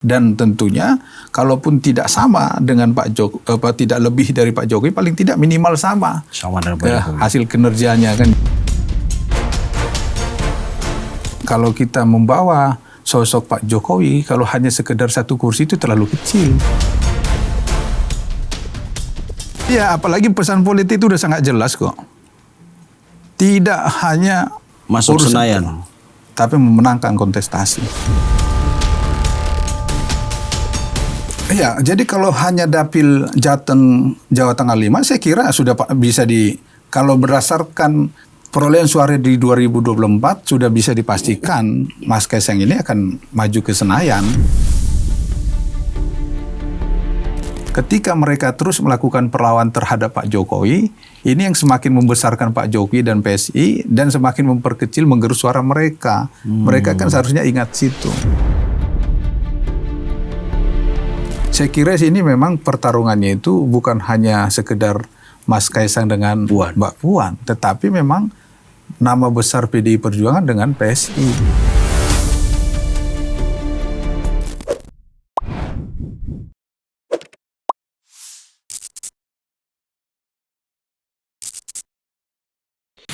Dan tentunya kalaupun tidak sama dengan Pak Jokowi, tidak lebih dari Pak Jokowi, paling tidak minimal sama dengan Pak Jokowi. Hasil kinerjanya kan. Kalau kita membawa sosok Pak Jokowi, kalau hanya sekedar satu kursi itu terlalu kecil. Ya, apalagi pesan politik itu udah sangat jelas kok. Tidak hanya masuk Senayan, tapi memenangkan kontestasi. Ya, jadi kalau hanya dapil Jateng Jawa Tengah 5, saya kira sudah bisa kalau berdasarkan perolehan suara di 2024 sudah bisa dipastikan Mas Kaisang ini akan maju ke Senayan. Ketika mereka terus melakukan perlawanan terhadap Pak Jokowi, ini yang semakin membesarkan Pak Jokowi dan PSI dan semakin memperkecil menggerus suara mereka. Mereka kan seharusnya ingat situ. Saya kira sini memang pertarungannya itu bukan hanya sekedar Mas Kaisang dengan Mbak Puan, tetapi memang nama besar PDI Perjuangan dengan PSI.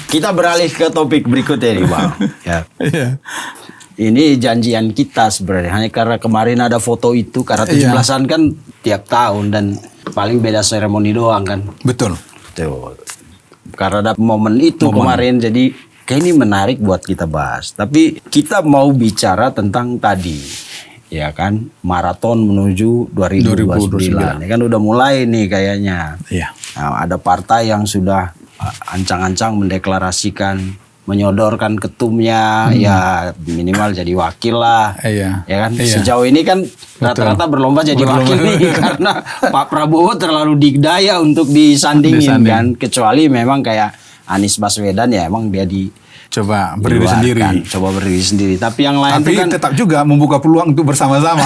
Kita beralih ke topik berikutnya nih, Bang. Ya. Ini janjian kita sebenarnya, hanya karena kemarin ada foto itu, karena 17-an kan tiap tahun dan paling beda seremoni doang kan. Betul. Tuh. Karena ada momen itu kemarin, jadi kayak ini menarik buat kita bahas. Tapi kita mau bicara tentang tadi, ya kan, maraton menuju 2029. Ya kan udah mulai nih kayaknya. Iya. Nah, ada partai yang sudah ancang-ancang mendeklarasikan, menyodorkan ketumnya, ya minimal jadi wakil lah, ya kan. Sejauh ini kan rata-rata berlomba jadi wakil nih, karena Pak Prabowo terlalu dikdaya untuk disandingin kan, kecuali memang kayak Anies Baswedan ya emang dia coba berdiri sendiri. Coba berdiri sendiri. Tapi yang lain itu kan tetap juga membuka peluang untuk bersama-sama.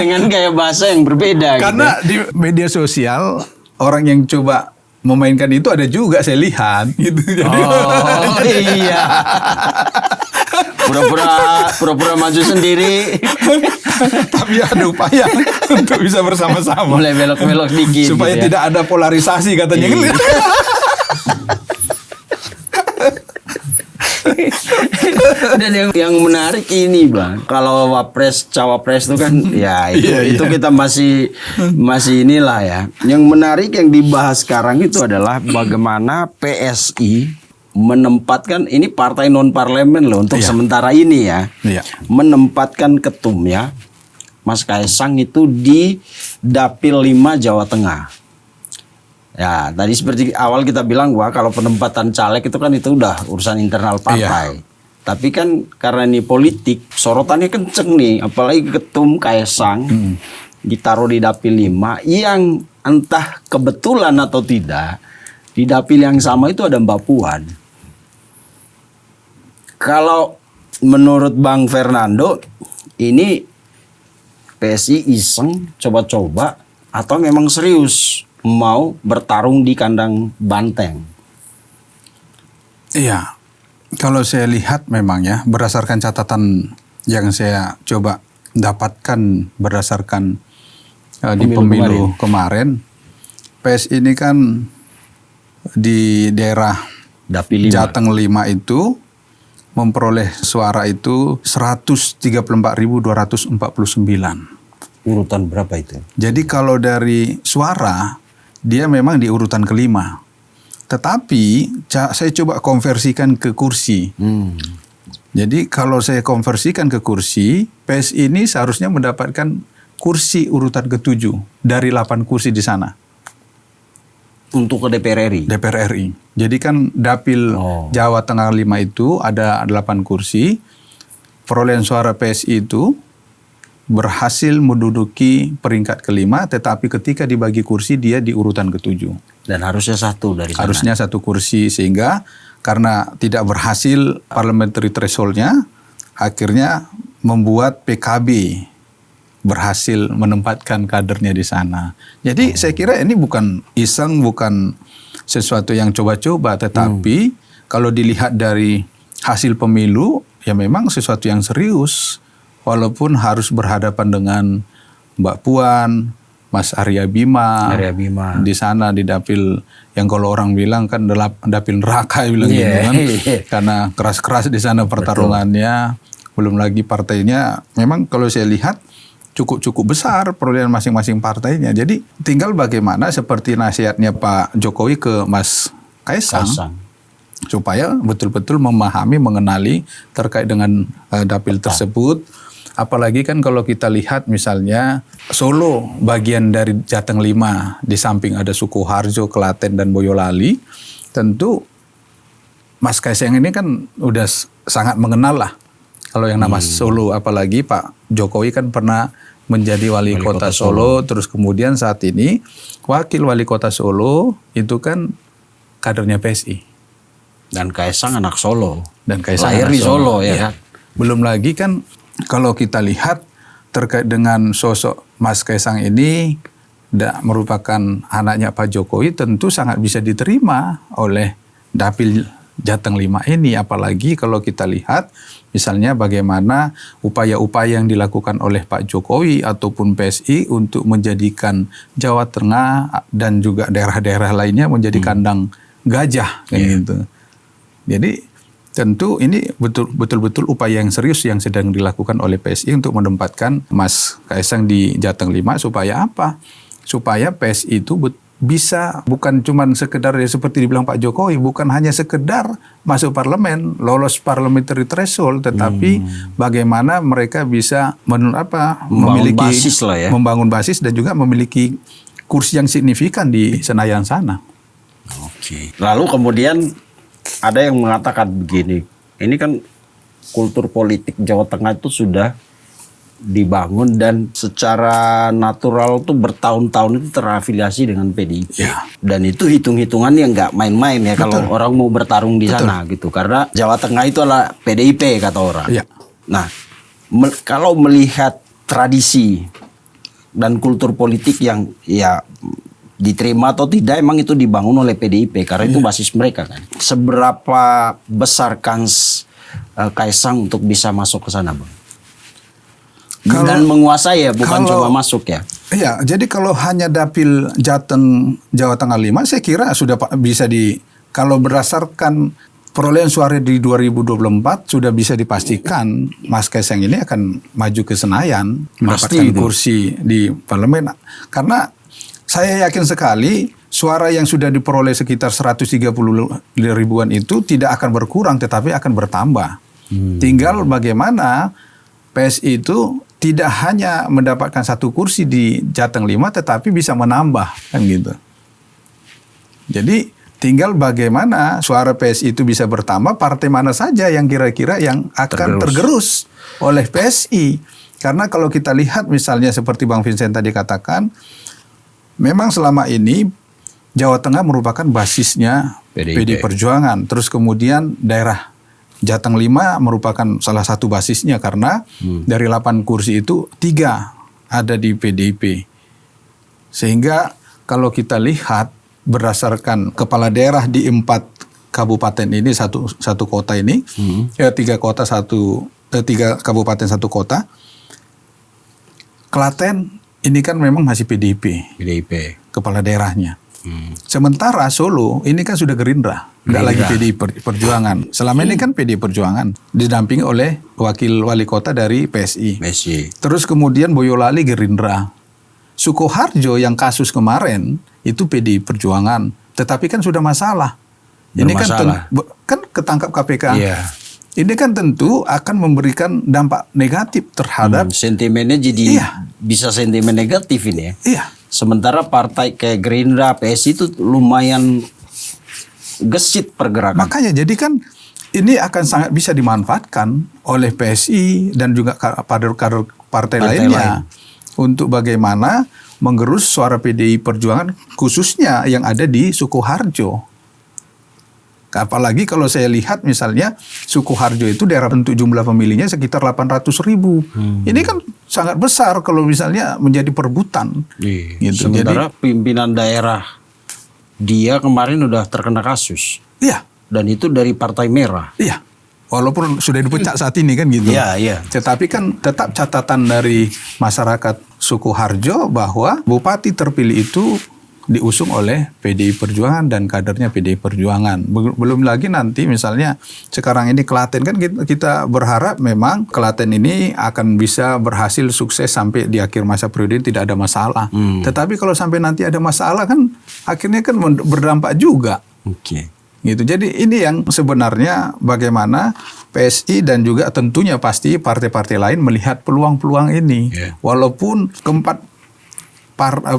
dengan gaya bahasa yang berbeda. Karena di media sosial orang yang coba memainkan itu ada juga saya lihat gitu. Jadi, iya. Pura-pura maju sendiri. Tapi ada upaya untuk bisa bersama-sama. Mulai belok-belok dikit. Supaya gitu ya. tidak ada polarisasi katanya. Iya. Dan yang menarik ini, Bang, kalau wapres cawapres itu kan ya itu kita masih inilah ya. Yang menarik yang dibahas sekarang itu adalah bagaimana PSI menempatkan, ini partai non parlemen loh untuk sementara ini ya. Menempatkan ketumnya Mas Kaisang itu di Dapil 5 Jawa Tengah. Ya, tadi seperti awal kita bilang bahwa kalau penempatan caleg itu kan itu udah urusan internal partai. Tapi kan karena ini politik, sorotannya kenceng nih, apalagi ketum Kaisang ditaruh di Dapil 5 yang entah kebetulan atau tidak, di Dapil yang sama itu ada Mbak Puan. Kalau menurut Bang Fernando, ini PSI iseng coba-coba atau memang serius mau bertarung di kandang banteng? Iya, kalau saya lihat memang ya, berdasarkan catatan yang saya coba dapatkan berdasarkan di pemilu kemarin, PSI ini kan di daerah Dapil 5. Jateng 5 itu memperoleh suara itu 134.249. Urutan berapa itu? Jadi kalau dari suara, dia memang di urutan kelima. Tetapi saya coba konversikan ke kursi. Jadi kalau saya konversikan ke kursi, PSI ini seharusnya mendapatkan kursi urutan ke-7 dari 8 kursi di sana. Untuk ke DPR RI? DPR RI. Jadi kan Dapil Jawa Tengah 5 itu ada 8 kursi. Perolehan suara PSI itu berhasil menduduki peringkat kelima, tetapi ketika dibagi kursi dia di urutan ke-7. Dan harusnya satu dari sana. Harusnya satu kursi, sehingga karena tidak berhasil parliamentary threshold-nya, akhirnya membuat PKB berhasil menempatkan kadernya di sana. Jadi saya kira ini bukan iseng, bukan sesuatu yang coba-coba, tetapi kalau dilihat dari hasil pemilu, ya memang sesuatu yang serius, walaupun harus berhadapan dengan Mbak Puan, Mas Arya Bima, di sana di dapil yang kalau orang bilang kan dapil neraka bilang gitu kan, karena keras-keras di sana pertarungannya. Belum lagi partainya, memang kalau saya lihat cukup besar perolehan masing-masing partainya. Jadi tinggal bagaimana seperti nasihatnya Pak Jokowi ke Mas Kaisang. Supaya betul-betul memahami, mengenali terkait dengan dapil tersebut. Apalagi kan kalau kita lihat misalnya Solo bagian dari Jateng 5, di samping ada Sukoharjo, Klaten dan Boyolali, tentu Mas Kaisang ini kan udah sangat mengenal lah kalau yang nama Solo, apalagi Pak Jokowi kan pernah menjadi wali kota Solo, terus kemudian saat ini wakil wali kota Solo itu kan kadernya PSI. Dan Kaisang anak Solo. Dan Kaisang lahir di Solo ya kan. Belum lagi kan kalau kita lihat terkait dengan sosok Mas Kaisang ini merupakan anaknya Pak Jokowi, tentu sangat bisa diterima oleh dapil Jateng 5 ini. Apalagi kalau kita lihat misalnya bagaimana upaya-upaya yang dilakukan oleh Pak Jokowi ataupun PSI untuk menjadikan Jawa Tengah dan juga daerah-daerah lainnya menjadi kandang gajah gitu. Jadi tentu ini betul-betul upaya yang serius yang sedang dilakukan oleh PSI untuk menempatkan Mas Kaisang di Jateng 5 supaya apa? Supaya PSI itu bisa bukan cuma sekedar ya seperti dibilang Pak Jokowi, bukan hanya sekedar masuk parlemen, lolos parliamentary threshold, tetapi bagaimana mereka bisa memiliki basis lah ya. Membangun basis dan juga memiliki kursi yang signifikan di Senayan sana. Oke. Lalu kemudian ada yang mengatakan begini, ini kan kultur politik Jawa Tengah itu sudah dibangun dan secara natural tuh bertahun-tahun itu terafiliasi dengan PDIP. Ya. Dan itu hitung-hitungan yang nggak main-main ya. Betul. Kalau orang mau bertarung di sana gitu. Karena Jawa Tengah itu adalah PDIP kata orang. Ya. Nah, kalau melihat tradisi dan kultur politik yang ya diterima atau tidak, emang itu dibangun oleh PDIP karena itu basis mereka kan. Seberapa besar kans Kaisang untuk bisa masuk ke sana, Bang? Dan menguasai ya, bukan cuma masuk ya. Iya, jadi kalau hanya dapil Jateng Jawa Tengah 5, saya kira sudah bisa kalau berdasarkan perolehan suara di 2024 sudah bisa dipastikan Mas Kaisang ini akan maju ke Senayan, mendapatkan kursi di parlemen. Karena saya yakin sekali suara yang sudah diperoleh sekitar 130 ribuan itu tidak akan berkurang tetapi akan bertambah. Tinggal bagaimana PSI itu tidak hanya mendapatkan satu kursi di Jateng 5 tetapi bisa menambah kan gitu. Jadi tinggal bagaimana suara PSI itu bisa bertambah, partai mana saja yang kira-kira yang akan tergerus oleh PSI. Karena kalau kita lihat misalnya seperti Bang Vincent tadi katakan, memang selama ini Jawa Tengah merupakan basisnya PD Perjuangan. Terus kemudian daerah Jateng 5 merupakan salah satu basisnya karena dari 8 kursi itu 3 ada di PDIP. Sehingga kalau kita lihat berdasarkan kepala daerah di 4 kabupaten ini, satu kota ini, 3 kota 3 kabupaten 1 kota. Klaten ini kan memang masih PDIP kepala daerahnya. Sementara Solo ini kan sudah Gerindra, nggak lagi PDI Perjuangan. Selama ini kan PDI Perjuangan didampingi oleh wakil wali kota dari PSI. Terus kemudian Boyolali Gerindra, Sukoharjo yang kasus kemarin itu PDI Perjuangan, tetapi kan sudah masalah. Ini kan ketangkap KPK. Ini kan tentu akan memberikan dampak negatif terhadap sentimennya jadi bisa sentimen negatif ini ya. Iya. Sementara partai kayak Gerindra, PSI itu lumayan gesit pergerakan. Makanya jadi kan ini akan sangat bisa dimanfaatkan oleh PSI dan juga kader-kader partai lainnya untuk bagaimana menggerus suara PDI Perjuangan khususnya yang ada di Sukoharjo. Apalagi kalau saya lihat misalnya Sukoharjo itu daerah bentuk jumlah pemilihnya sekitar 800 ribu. Ini kan sangat besar kalau misalnya menjadi perebutan. Gitu. Sementara pimpinan daerah dia kemarin udah terkena kasus. Iya. Dan itu dari Partai Merah. Iya. walaupun sudah dipecat saat ini kan gitu. Iya, iya. Tetapi kan tetap catatan dari masyarakat suku Harjo bahwa bupati terpilih itu diusung oleh PDI Perjuangan dan kadernya PDI Perjuangan. Belum lagi nanti misalnya sekarang ini Klaten kan kita berharap memang Klaten ini akan bisa berhasil sukses sampai di akhir masa periode ini tidak ada masalah. Tetapi kalau sampai nanti ada masalah kan akhirnya kan berdampak juga. Oke. Gitu. Jadi ini yang sebenarnya bagaimana PSI dan juga tentunya pasti partai-partai lain melihat peluang-peluang ini. Walaupun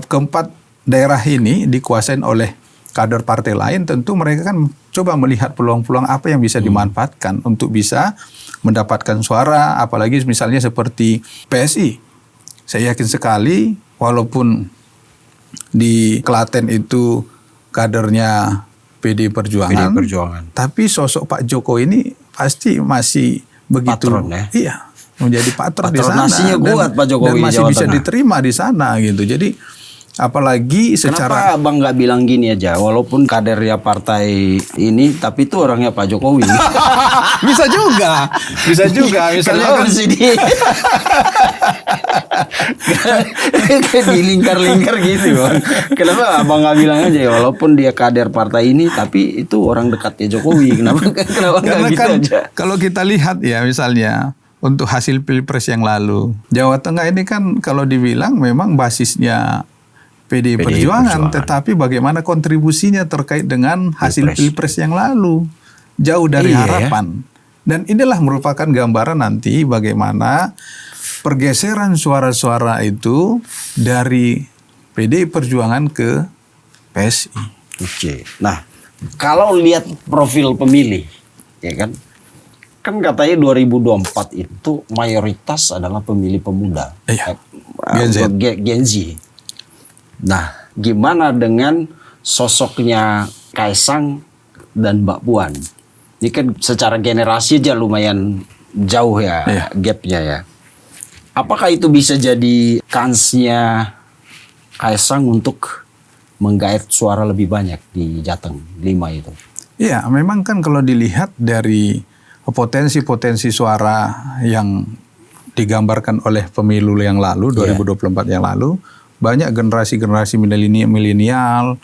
keempat daerah ini dikuasain oleh kader partai lain, tentu mereka kan coba melihat peluang-peluang apa yang bisa dimanfaatkan untuk bisa mendapatkan suara, apalagi misalnya seperti PSI. Saya yakin sekali walaupun di Klaten itu kadernya PDI Perjuangan, tapi sosok Pak Jokowi ini pasti masih begitu, patron, ya? Iya, menjadi patron di sana. Patronasinya kuat Pak Jokowi dan masih Jawa bisa Tengah. diterima di sana gitu. Jadi apalagi secara Kenapa Abang nggak bilang gini aja, walaupun kadernya partai ini, tapi itu orangnya Pak Jokowi. bisa juga misalnya kan di lingkar-lingkar gitu, Bang. Kenapa Abang nggak bilang aja, walaupun dia kader partai ini, tapi itu orang dekatnya Jokowi. Kenapa nggak gitu kan, aja? kalau kita lihat ya misalnya untuk hasil Pilpres yang lalu, Jawa Tengah ini kan kalau dibilang memang basisnya PDI Perjuangan, tetapi bagaimana kontribusinya terkait dengan hasil Pilpres yang lalu jauh dari harapan. Dan inilah merupakan gambaran nanti bagaimana pergeseran suara-suara itu dari PDI Perjuangan ke PSI. Oke. Nah, kalau lihat profil pemilih, ya kan katanya 2024 itu mayoritas adalah pemilih pemuda, Gen Z. Nah, gimana dengan sosoknya Kaisang dan Mbak Puan? Ini kan secara generasi aja lumayan jauh ya, gapnya ya. Apakah itu bisa jadi kansnya Kaisang untuk menggait suara lebih banyak di Jateng 5 itu? Iya, memang kan kalau dilihat dari potensi-potensi suara yang digambarkan oleh pemilu yang lalu, 2024 yang lalu, banyak generasi-generasi milenial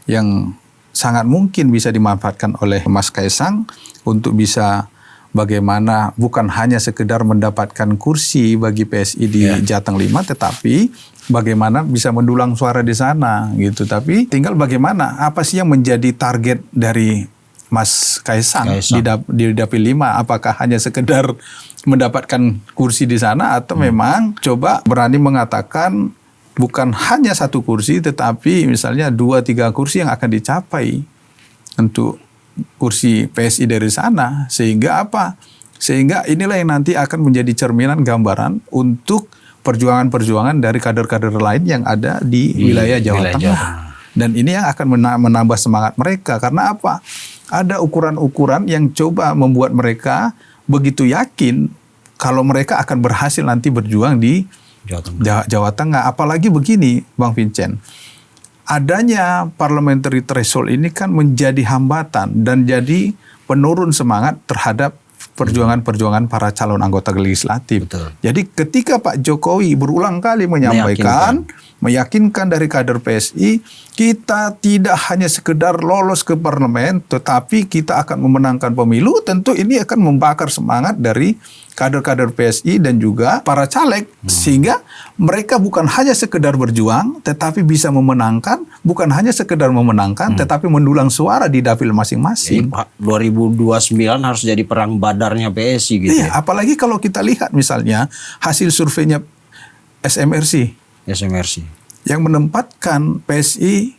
yang sangat mungkin bisa dimanfaatkan oleh Mas Kaisang untuk bisa bagaimana bukan hanya sekedar mendapatkan kursi bagi PSI di Jateng 5, tetapi bagaimana bisa mendulang suara di sana gitu. Tapi tinggal bagaimana, apa sih yang menjadi target dari Mas Kaisang di Dapil 5? Apakah hanya sekedar mendapatkan kursi di sana atau memang coba berani mengatakan bukan hanya satu kursi, tetapi misalnya 2-3 kursi yang akan dicapai untuk kursi PSI dari sana. Sehingga apa? Sehingga inilah yang nanti akan menjadi cerminan gambaran untuk perjuangan-perjuangan dari kader-kader lain yang ada di wilayah Jawa Tengah. Dan ini yang akan menambah semangat mereka. Karena apa? Ada ukuran-ukuran yang coba membuat mereka begitu yakin kalau mereka akan berhasil nanti berjuang di Jawa Tengah. Apalagi begini, Bang Vincent, adanya parliamentary threshold ini kan menjadi hambatan dan jadi penurun semangat terhadap perjuangan-perjuangan para calon anggota legislatif. Betul. Jadi ketika Pak Jokowi berulang kali menyampaikan, meyakinkan dari kader PSI, kita tidak hanya sekedar lolos ke parlemen, tetapi kita akan memenangkan pemilu, tentu ini akan membakar semangat dari kader-kader PSI dan juga para caleg, sehingga mereka bukan hanya sekedar berjuang, tetapi bisa memenangkan, bukan hanya sekedar memenangkan, tetapi mendulang suara di dapil masing-masing. 2029 harus jadi perang badarnya PSI gitu. Iya, apalagi kalau kita lihat misalnya hasil surveinya SMRC yang menempatkan PSI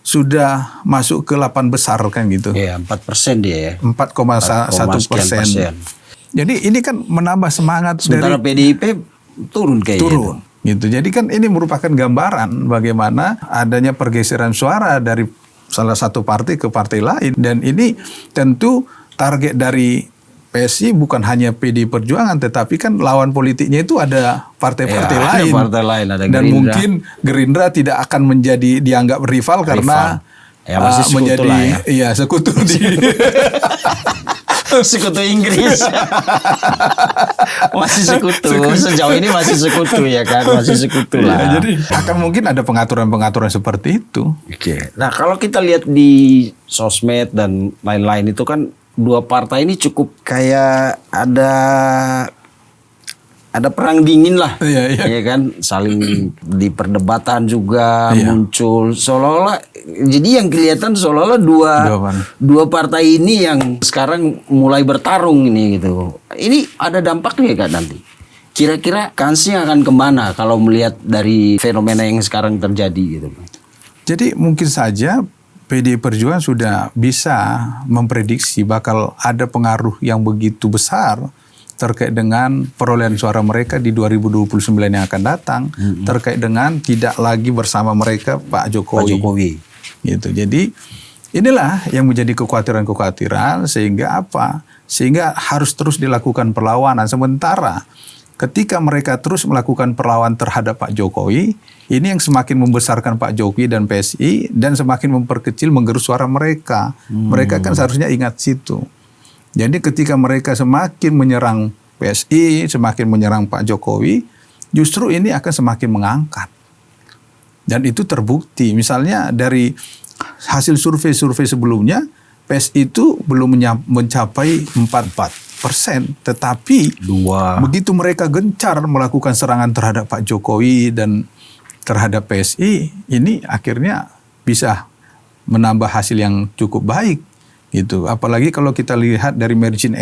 sudah masuk ke 8 besar kan gitu. Iya, 4% dia ya. 4,1%. Jadi ini kan menambah semangat. Sementara dari PDIP turun kayaknya. Turun. Gitu. Jadi kan ini merupakan gambaran bagaimana adanya pergeseran suara dari salah satu partai ke partai lain. Dan ini tentu target dari PSI bukan hanya PDI Perjuangan, tetapi kan lawan politiknya itu ada partai-partai lain. Ada partai lain, ada dan Gerindra. mungkin Gerindra tidak akan menjadi dianggap rival karena masih sekutu menjadi lah ya. sekutu di Sekutu Inggris. Masih sekutu. Sejauh ini masih sekutu ya kan, masih sekutu lah. Ya, jadi akan mungkin ada pengaturan-pengaturan seperti itu. Oke. Nah, kalau kita lihat di sosmed dan lain-lain itu kan dua partai ini cukup kayak ada perang dingin lah, ya kan, saling di perdebatan juga muncul seolah-olah. Jadi yang kelihatan seolah-olah dua partai ini yang sekarang mulai bertarung ini gitu. Ini ada dampaknya kan nanti? Kira-kira kansnya akan kemana kalau melihat dari fenomena yang sekarang terjadi gitu? Jadi mungkin saja PDI Perjuangan sudah bisa memprediksi bakal ada pengaruh yang begitu besar terkait dengan perolehan suara mereka di 2029 yang akan datang, terkait dengan tidak lagi bersama mereka Pak Jokowi. Gitu. Jadi inilah yang menjadi kekhawatiran-kekhawatiran sehingga apa? Sehingga harus terus dilakukan perlawanan. Sementara ketika mereka terus melakukan perlawanan terhadap Pak Jokowi, ini yang semakin membesarkan Pak Jokowi dan PSI dan semakin memperkecil menggerus suara mereka. Mereka kan seharusnya ingat situ. Jadi ketika mereka semakin menyerang PSI, semakin menyerang Pak Jokowi, justru ini akan semakin mengangkat. Dan itu terbukti. Misalnya dari hasil survei-survei sebelumnya, PSI itu belum mencapai 4%. Tetapi begitu mereka gencar melakukan serangan terhadap Pak Jokowi dan terhadap PSI, ini akhirnya bisa menambah hasil yang cukup baik. Gitu. Apalagi kalau kita lihat dari margin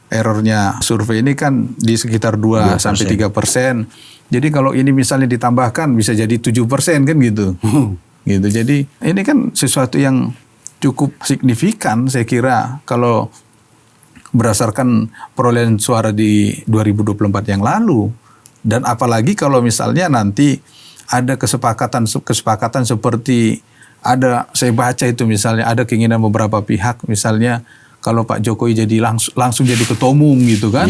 errornya survei ini kan di sekitar 2 sampai 3%. Jadi kalau ini misalnya ditambahkan bisa jadi 7% kan gitu. Gitu. Jadi ini kan sesuatu yang cukup signifikan saya kira kalau berdasarkan perolehan suara di 2024 yang lalu. Dan apalagi kalau misalnya nanti ada kesepakatan seperti saya baca itu misalnya ada keinginan beberapa pihak misalnya kalau Pak Jokowi jadi langsung jadi ketua umum gitu kan,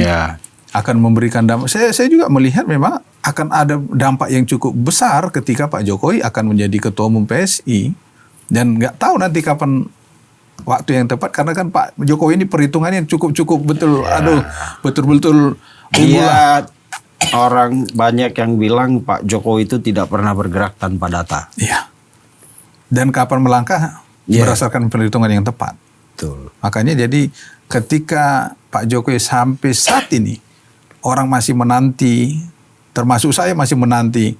akan memberikan dampak. Saya juga melihat memang akan ada dampak yang cukup besar ketika Pak Jokowi akan menjadi ketua umum PSI dan nggak tahu nanti kapan waktu yang tepat karena kan Pak Jokowi ini perhitungannya cukup betul, betul-betul Iya, orang banyak yang bilang Pak Jokowi itu tidak pernah bergerak tanpa data. Iya. Dan kapan melangkah berdasarkan perhitungan yang tepat. Betul. Makanya jadi ketika Pak Jokowi sampai saat ini orang masih menanti, termasuk saya masih menanti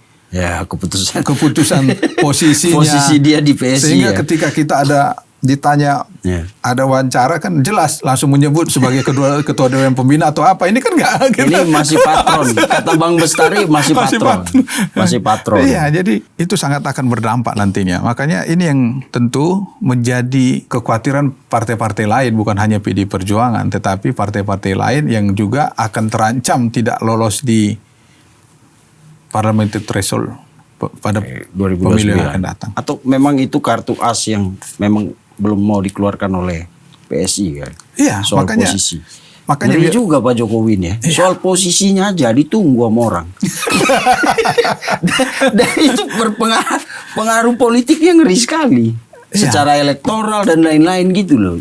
keputusan posisinya. Posisi dia di PSI. Sehingga ketika kita ditanya ada wawancara kan jelas langsung menyebut sebagai ketua dewan pembina atau apa. Ini kan enggak. Ini masih patron. Kata Bang Bestari masih patron. Iya, jadi itu sangat akan berdampak nantinya. Makanya ini yang tentu menjadi kekhawatiran partai-partai lain, bukan hanya PDI Perjuangan, tetapi partai-partai lain yang juga akan terancam tidak lolos di parliamentary threshold pada pemilu yang akan datang. Atau memang itu kartu as yang memang belum mau dikeluarkan oleh PSI kan? Iya, soal makanya, posisi. Makanya ngeri juga Pak Jokowi ini ya. Soal posisinya aja ditunggu sama orang. Dan itu berpengaruh politiknya ngeri sekali. Secara elektoral dan lain-lain gitu loh.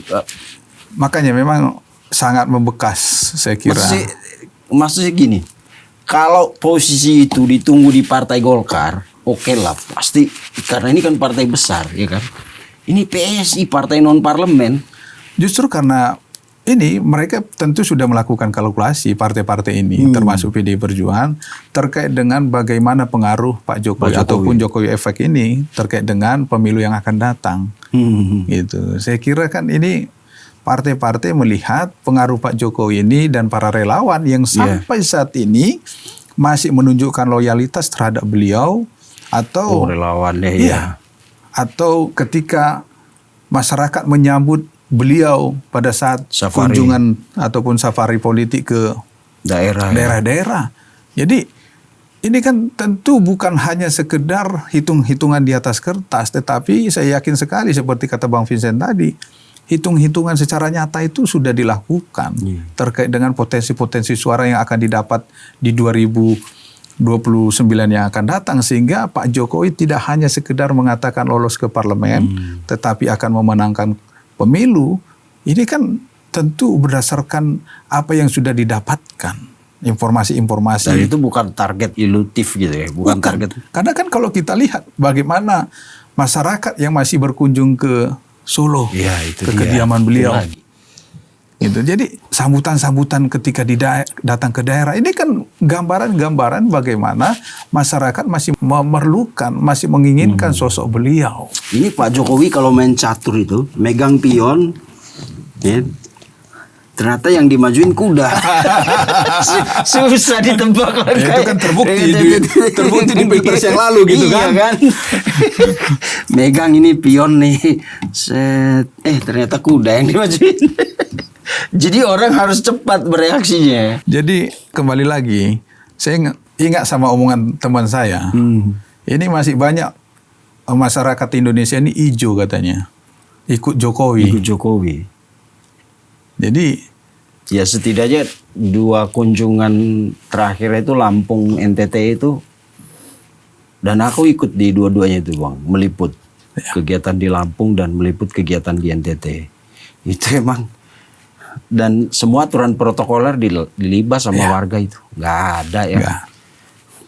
Makanya memang sangat membekas saya kira. Maksudnya gini, kalau posisi itu ditunggu di Partai Golkar, oke lah pasti karena ini kan partai besar ya kan. Ini PSI partai non parlemen. Justru karena ini mereka tentu sudah melakukan kalkulasi partai-partai ini termasuk PDI Perjuangan terkait dengan bagaimana pengaruh Pak Jokowi ataupun Jokowi efek ini terkait dengan pemilu yang akan datang. Gitu. Saya kira kan ini partai-partai melihat pengaruh Pak Jokowi ini dan para relawan yang sampai saat ini masih menunjukkan loyalitas terhadap beliau atau relawannya atau ketika masyarakat menyambut beliau pada saat kunjungan ataupun safari politik ke daerah-daerah. Jadi ini kan tentu bukan hanya sekedar hitung-hitungan di atas kertas, tetapi saya yakin sekali seperti kata Bang Vincent tadi, hitung-hitungan secara nyata itu sudah dilakukan terkait dengan potensi-potensi suara yang akan didapat di 2029 yang akan datang, sehingga Pak Jokowi tidak hanya sekedar mengatakan lolos ke parlemen, tetapi akan memenangkan pemilu, ini kan tentu berdasarkan apa yang sudah didapatkan, informasi-informasi. Dan itu bukan target ilutif gitu ya, bukan target. Karena kan kalau kita lihat bagaimana masyarakat yang masih berkunjung ke Solo, Ya, itu ke dia. kediaman Itu beliau. lagi. Gitu. Jadi sambutan-sambutan ketika datang ke daerah ini kan gambaran-gambaran bagaimana masyarakat masih memerlukan, masih menginginkan sosok beliau. Ini Pak Jokowi kalau main catur itu megang pion, ya, ternyata yang dimajuin kuda. Susah ditebak kan. Ya, itu kan terbukti di Pilpres yang lalu gitu Iya kan. Megang ini pion nih. Set. Ternyata kuda yang dimajuin. Jadi orang harus cepat bereaksinya. Jadi kembali lagi, saya ingat sama omongan teman saya. Ini masih banyak masyarakat Indonesia ini hijau katanya, ikut Jokowi. Ikut Jokowi. Jadi Ya setidaknya 2 kunjungan terakhir itu Lampung, NTT itu, dan aku ikut di dua-duanya itu Bang, meliput kegiatan di Lampung dan meliput kegiatan di NTT. Itu emang, dan semua aturan protokoler dilibas sama warga itu, nggak ada ya. Nggak.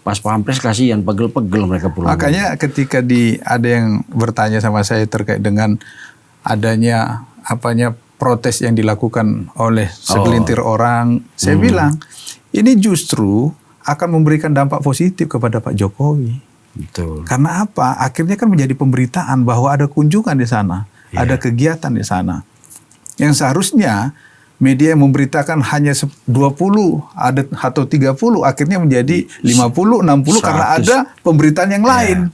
Pas pampres kasihan, pegel-pegel mereka pulang. makanya ketika ada yang bertanya sama saya terkait dengan adanya protes yang dilakukan oleh segelintir orang, saya bilang ini justru akan memberikan dampak positif kepada Pak Jokowi. Betul. Karena apa? Akhirnya kan menjadi pemberitaan bahwa ada kunjungan di sana, ada kegiatan di sana. Yang seharusnya media yang memberitakan hanya 20 atau 30 akhirnya menjadi 50, 60 karena 100. ada pemberitaan yang lain.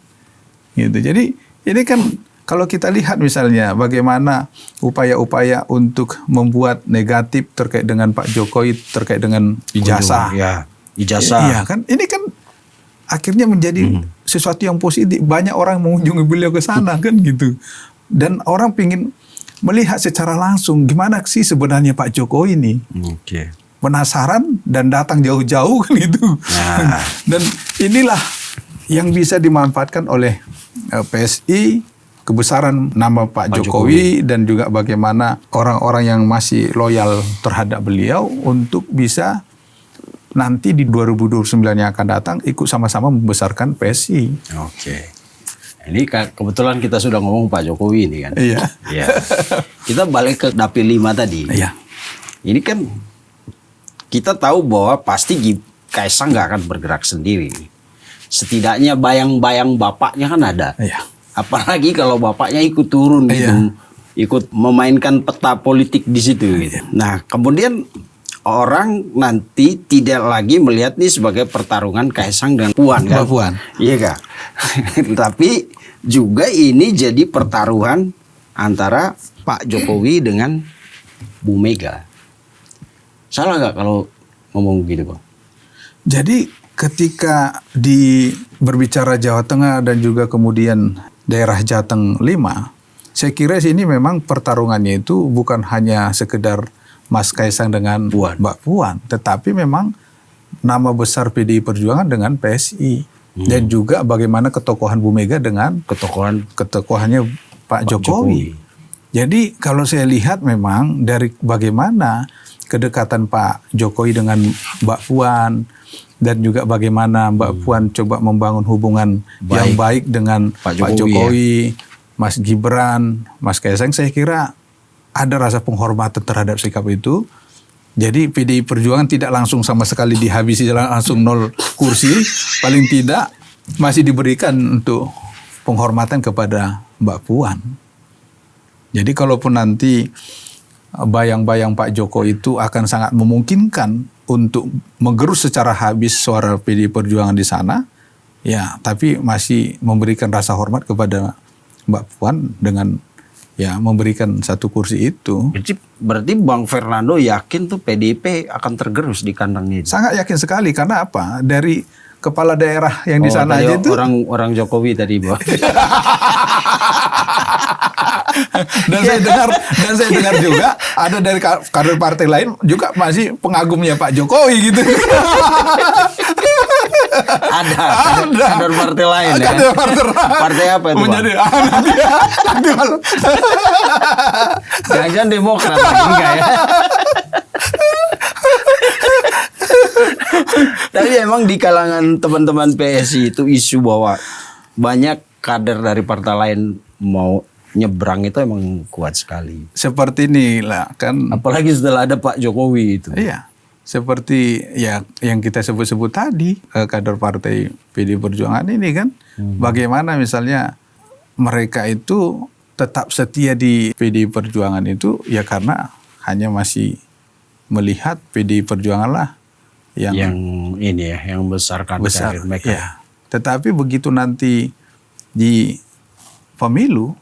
Gitu. Jadi ini kan kalau kita lihat misalnya bagaimana upaya-upaya untuk membuat negatif terkait dengan Pak Jokowi terkait dengan ijazah. Ya, ijazah. Iya kan? Ini kan akhirnya menjadi sesuatu yang positif. Banyak orang mengunjungi beliau ke sana kan gitu. Dan orang pingin melihat secara langsung gimana sih sebenarnya Pak Jokowi ini. Oke. Penasaran dan datang jauh-jauh kan gitu. Nah. Dan inilah yang bisa dimanfaatkan oleh PSI, kebesaran nama Pak Jokowi dan juga bagaimana orang-orang yang masih loyal terhadap beliau untuk bisa nanti di 2029 yang akan datang ikut sama-sama membesarkan PSI. Oke. Ini kebetulan kita sudah ngomong Pak Jokowi ini kan. Iya. Iya. Kita balik ke Dapil 5 tadi. Iya. Ini kan kita tahu bahwa pasti Kaisang nggak akan bergerak sendiri. Setidaknya bayang-bayang bapaknya kan ada. Iya. Apalagi kalau bapaknya ikut turun gitu, ikut memainkan peta politik di situ. Gitu. Nah, kemudian orang nanti tidak lagi melihat ini sebagai pertarungan Kaisang dan Puan kan? Puan. Iya Kak. Tapi juga ini jadi pertaruhan antara Pak Jokowi dengan Bu Mega. Salah nggak kalau ngomong gitu, Bang? Jadi ketika berbicara Jawa Tengah dan juga kemudian daerah Jateng 5, saya kira sini memang pertarungannya itu bukan hanya sekedar Mas Kaisang dengan Mbak Puan, tetapi memang nama besar PDI Perjuangan dengan PSI dan juga bagaimana ketokohan Bu Mega dengan ketokohannya Pak Jokowi. Jadi kalau saya lihat memang dari bagaimana kedekatan Pak Jokowi dengan Mbak Puan dan juga bagaimana Mbak Puan coba membangun hubungan yang baik dengan Pak Jokowi, Mas Gibran, Mas Kaisang, saya kira ada rasa penghormatan terhadap sikap itu. Jadi PDI Perjuangan tidak langsung sama sekali dihabisi langsung 0 kursi, paling tidak masih diberikan untuk penghormatan kepada Mbak Puan. Jadi kalaupun nanti bayang-bayang Pak Jokowi itu akan sangat memungkinkan untuk menggerus secara habis suara PDI Perjuangan di sana, ya, tapi masih memberikan rasa hormat kepada Mbak Puan dengan ya memberikan 1 kursi itu. Berarti Bang Fernando yakin tuh PDIP akan tergerus di kandangnya itu? Sangat yakin sekali karena apa? Dari kepala daerah yang di sana aja itu orang Jokowi tadi, Bang. dan saya dengar juga ada dari kader partai lain juga masih pengagumnya Pak Jokowi gitu. Ada kader partai lain ya. Kader partai lain. Partai apa itu, Bang? Menjadi nanti malu. Jangan-jangan Demokrat lagi enggak ya? Tapi emang di kalangan teman-teman PSI itu isu bahwa banyak kader dari partai lain mau nyebrang itu emang kuat sekali. Seperti inilah kan. Apalagi setelah ada Pak Jokowi itu. Iya. Seperti ya yang kita sebut-sebut tadi, kader partai PD Perjuangan ini kan. Bagaimana misalnya mereka itu tetap setia di PD Perjuangan itu ya karena hanya masih melihat PD Perjuangan lah yang ini ya, yang besarkan besar. karir mereka. Ya. Tetapi begitu nanti di pemilu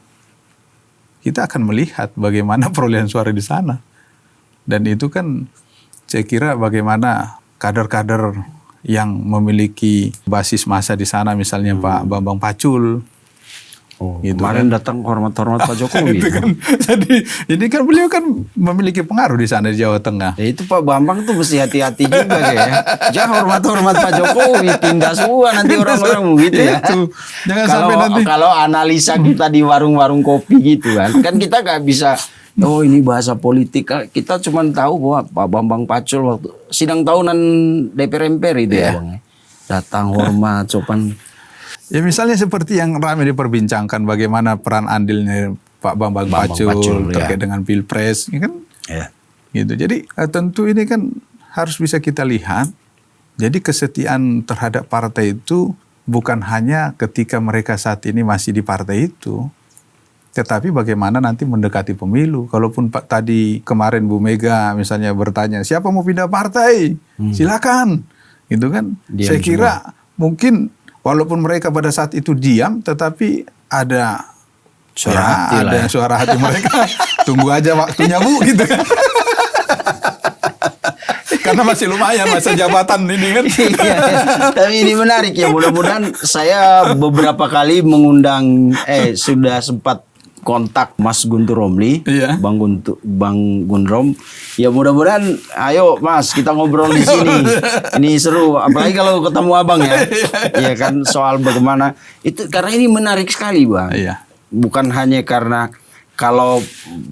kita akan melihat bagaimana perolehan suara di sana. Dan itu kan saya kira bagaimana kader-kader yang memiliki basis massa di sana, misalnya Pak Bambang Pacul. Gitu kemarin kan datang hormat-hormat Pak Jokowi. Itu kan, jadi ini kan beliau kan memiliki pengaruh di sana di Jawa Tengah. Ya itu Pak Bambang tuh mesti hati-hati juga ya. Jangan hormat-hormat Pak Jokowi, pindah semua nanti orang-orang begitu ya. Jangan sampai nanti. Kalau analisa kita di warung-warung kopi gitu kan kita nggak bisa. Oh ini bahasa politik. Kita cuma tahu bahwa Pak Bambang Pacul waktu sidang tahunan DPR MPR itu ya Bang. Datang hormat, sopan. Ya misalnya seperti yang ramai diperbincangkan bagaimana peran andilnya Pak Bambang Pacul terkait dengan Pilpres, ya kan? Ya. Gitu. Jadi tentu ini kan harus bisa kita lihat. Jadi kesetiaan terhadap partai itu bukan hanya ketika mereka saat ini masih di partai itu, tetapi bagaimana nanti mendekati pemilu. Kalaupun Pak tadi kemarin Bu Mega misalnya bertanya siapa mau pindah partai, silakan, gitu kan? Diam saya kira semua. Mungkin walaupun mereka pada saat itu diam, tetapi ada suara hati lah. Ada suara hati mereka. Tunggu aja waktunya Bu, gitu kan? Karena masih lumayan masa jabatan ini kan. Iya, tapi ini menarik ya. Mudah-mudahan saya beberapa kali mengundang, sudah sempat kontak Mas Guntur Romli, Bang Gundrom. Ya mudah-mudahan, ayo Mas kita ngobrol di sini. Ini seru, apalagi kalau ketemu Abang ya. Iya kan soal bagaimana itu, karena ini menarik sekali Bang. Iya. Bukan hanya karena kalau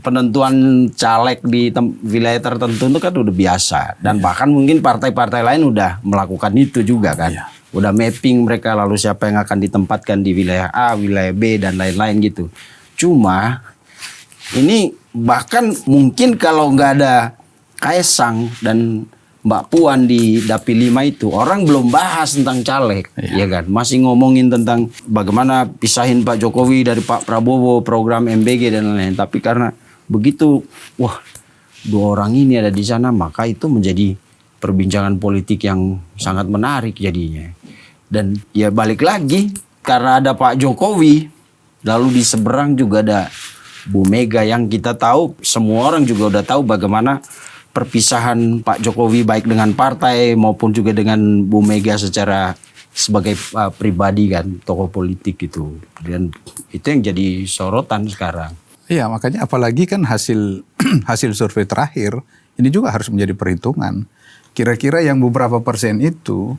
penentuan caleg di wilayah tertentu itu kan udah biasa, dan bahkan mungkin partai-partai lain udah melakukan itu juga kan. Udah mapping mereka lalu siapa yang akan ditempatkan di wilayah A, wilayah B dan lain-lain gitu. Cuma ini bahkan mungkin kalau nggak ada Kaesang dan Mbak Puan di Dapil 5 itu, orang belum bahas tentang caleg, ya kan? Masih ngomongin tentang bagaimana pisahin Pak Jokowi dari Pak Prabowo, program MBG dan lain-lain. Tapi karena begitu, wah, dua orang ini ada di sana, maka itu menjadi perbincangan politik yang sangat menarik jadinya. Dan ya balik lagi, karena ada Pak Jokowi, lalu di seberang juga ada Bu Mega yang kita tahu, semua orang juga udah tahu bagaimana perpisahan Pak Jokowi baik dengan partai maupun juga dengan Bu Mega secara sebagai pribadi kan, tokoh politik gitu. Dan itu yang jadi sorotan sekarang. Iya, makanya apalagi kan hasil survei terakhir ini juga harus menjadi perhitungan. Kira-kira yang beberapa persen itu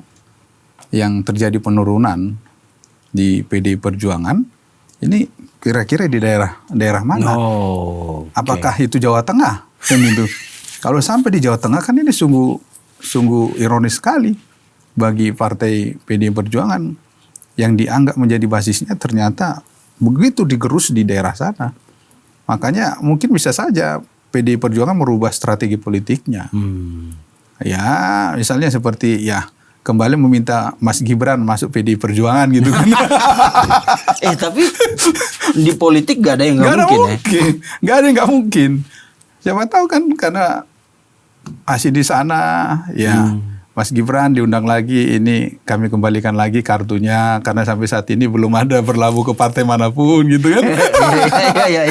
yang terjadi penurunan di PD Perjuangan ini kira-kira di daerah mana? Apakah itu Jawa Tengah? Kan itu. Kalau sampai di Jawa Tengah kan ini sungguh ironis sekali bagi partai PD Perjuangan yang dianggap menjadi basisnya ternyata begitu digerus di daerah sana. Makanya mungkin bisa saja PD Perjuangan merubah strategi politiknya. Ya misalnya seperti kembali meminta Mas Gibran masuk PD Perjuangan gitu kan. Tapi di politik gak ada yang gak mungkin. Gak ada yang gak mungkin. Siapa tahu kan karena masih di sana Mas Gibran diundang lagi, ini kami kembalikan lagi kartunya karena sampai saat ini belum ada berlabuh ke partai manapun gitu kan. Iya.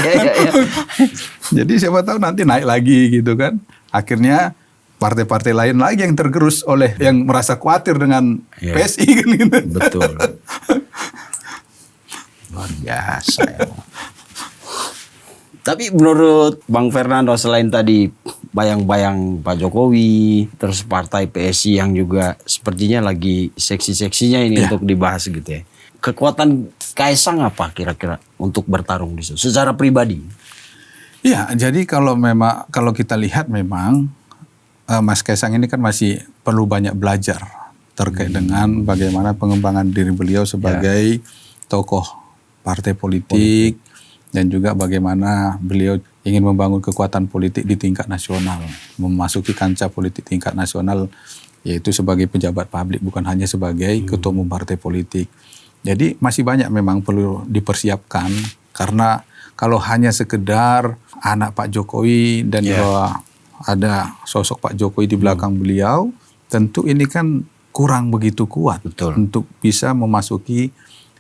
Jadi siapa tahu nanti naik lagi gitu kan. Akhirnya partai-partai lain lagi yang tergerus oleh yang merasa khawatir dengan PSI kan gitu. Betul. Luar biasa ya. Tapi menurut Bang Fernando, selain tadi bayang-bayang Pak Jokowi, terus partai PSI yang juga sepertinya lagi seksi-seksinya ini untuk dibahas gitu ya. Kekuatan Kaisang apa kira-kira untuk bertarung di situ secara pribadi? Iya, jadi kalau kita lihat memang Mas Kaisang ini kan masih perlu banyak belajar terkait dengan bagaimana pengembangan diri beliau sebagai tokoh partai politik dan juga bagaimana beliau ingin membangun kekuatan politik di tingkat nasional, memasuki kancah politik tingkat nasional, yaitu sebagai pejabat publik, bukan hanya sebagai ketua umum partai politik. Jadi masih banyak memang perlu dipersiapkan, karena kalau hanya sekedar anak Pak Jokowi dan bahwa ada sosok Pak Jokowi di belakang beliau, tentu ini kan kurang begitu kuat untuk bisa memasuki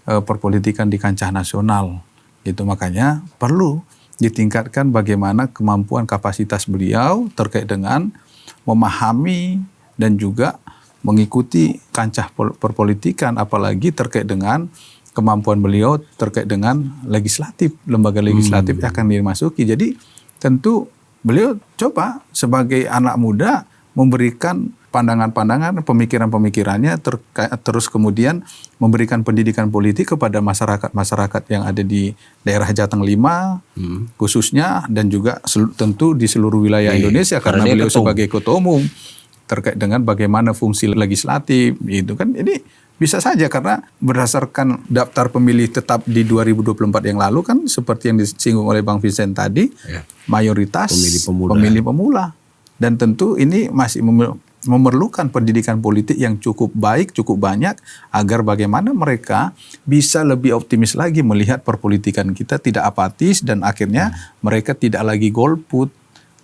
perpolitikan di kancah nasional. Itu makanya perlu ditingkatkan bagaimana kemampuan kapasitas beliau terkait dengan memahami dan juga mengikuti kancah perpolitikan, apalagi terkait dengan kemampuan beliau terkait dengan legislatif, lembaga legislatif yang akan dimasuki. Jadi tentu beliau coba sebagai anak muda memberikan pandangan-pandangan, pemikiran-pemikirannya terus kemudian memberikan pendidikan politik kepada masyarakat-masyarakat yang ada di daerah Jateng 5 khususnya, dan juga tentu di seluruh wilayah Indonesia, karena beliau sebagai ketua umum terkait dengan bagaimana fungsi legislatif itu kan. Ini bisa saja karena berdasarkan daftar pemilih tetap di 2024 yang lalu kan seperti yang disinggung oleh Bang Vincent tadi, mayoritas pemilih pemula. Dan tentu ini masih memerlukan pendidikan politik yang cukup baik, cukup banyak, agar bagaimana mereka bisa lebih optimis lagi melihat perpolitikan kita, tidak apatis, dan akhirnya mereka tidak lagi golput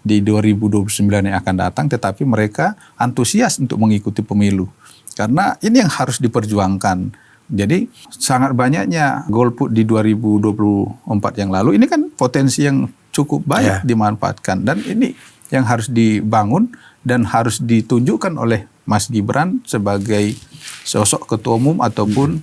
di 2029 yang akan datang, tetapi mereka antusias untuk mengikuti pemilu. Karena ini yang harus diperjuangkan. Jadi sangat banyaknya golput di 2024 yang lalu, ini kan potensi yang cukup banyak dimanfaatkan, dan ini yang harus dibangun dan harus ditunjukkan oleh Mas Gibran sebagai sosok ketua umum ataupun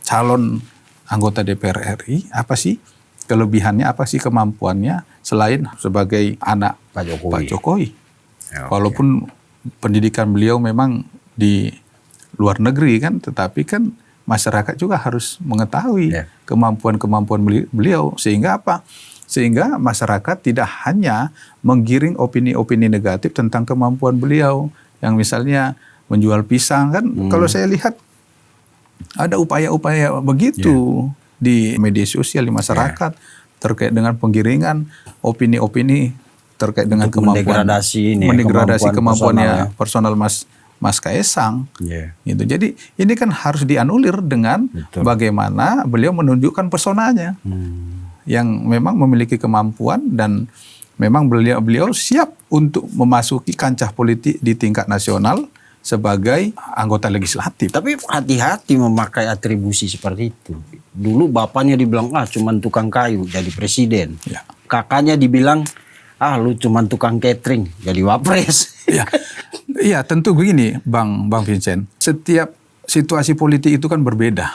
calon anggota DPR RI. Apa sih kelebihannya, apa sih kemampuannya selain sebagai anak Pak Jokowi. Walaupun pendidikan beliau memang di luar negeri kan, tetapi kan masyarakat juga harus mengetahui kemampuan-kemampuan beliau, sehingga apa? Sehingga masyarakat tidak hanya menggiring opini-opini negatif tentang kemampuan beliau, yang misalnya menjual pisang kan. Kalau saya lihat ada upaya-upaya begitu di media sosial, di masyarakat, terkait dengan penggiringan opini-opini terkait dengan kemampuan mendegradasi kemampuannya personal Mas Kaisang. Gitu. Jadi ini kan harus dianulir dengan bagaimana beliau menunjukkan personanya yang memang memiliki kemampuan, dan memang beliau siap untuk memasuki kancah politik di tingkat nasional sebagai anggota legislatif. Tapi hati-hati memakai atribusi seperti itu. Dulu bapaknya dibilang cuman tukang kayu jadi presiden. Kakaknya dibilang lu cuman tukang catering jadi wapres. Iya, tentu begini Bang Vincent. Setiap situasi politik itu kan berbeda.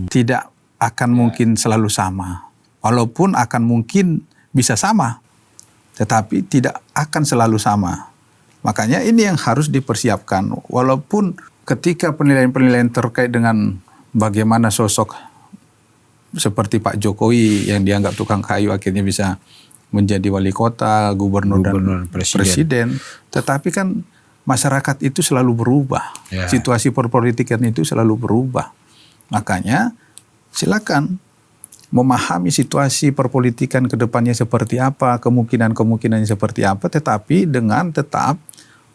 Tidak akan mungkin selalu sama. Walaupun akan mungkin bisa sama, tetapi tidak akan selalu sama. Makanya ini yang harus dipersiapkan. Walaupun ketika penilaian-penilaian terkait dengan bagaimana sosok seperti Pak Jokowi yang dianggap tukang kayu akhirnya bisa menjadi wali kota, gubernur dan presiden. Tetapi kan masyarakat itu selalu berubah. Situasi perpolitikan itu selalu berubah. Makanya silakan memahami situasi perpolitikan ke depannya seperti apa, kemungkinan-kemungkinannya seperti apa, tetapi dengan tetap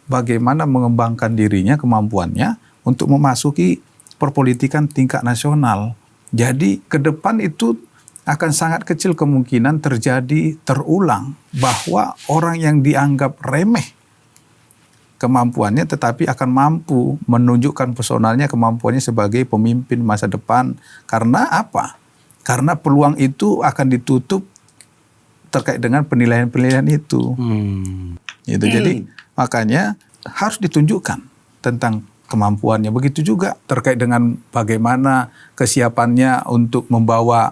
bagaimana mengembangkan dirinya, kemampuannya untuk memasuki perpolitikan tingkat nasional. Jadi ke depan itu akan sangat kecil kemungkinan terulang bahwa orang yang dianggap remeh kemampuannya tetapi akan mampu menunjukkan personalnya, kemampuannya sebagai pemimpin masa depan. Karena apa? Karena peluang itu akan ditutup terkait dengan penilaian-penilaian itu. Gitu. Jadi makanya harus ditunjukkan tentang kemampuannya. Begitu juga terkait dengan bagaimana kesiapannya untuk membawa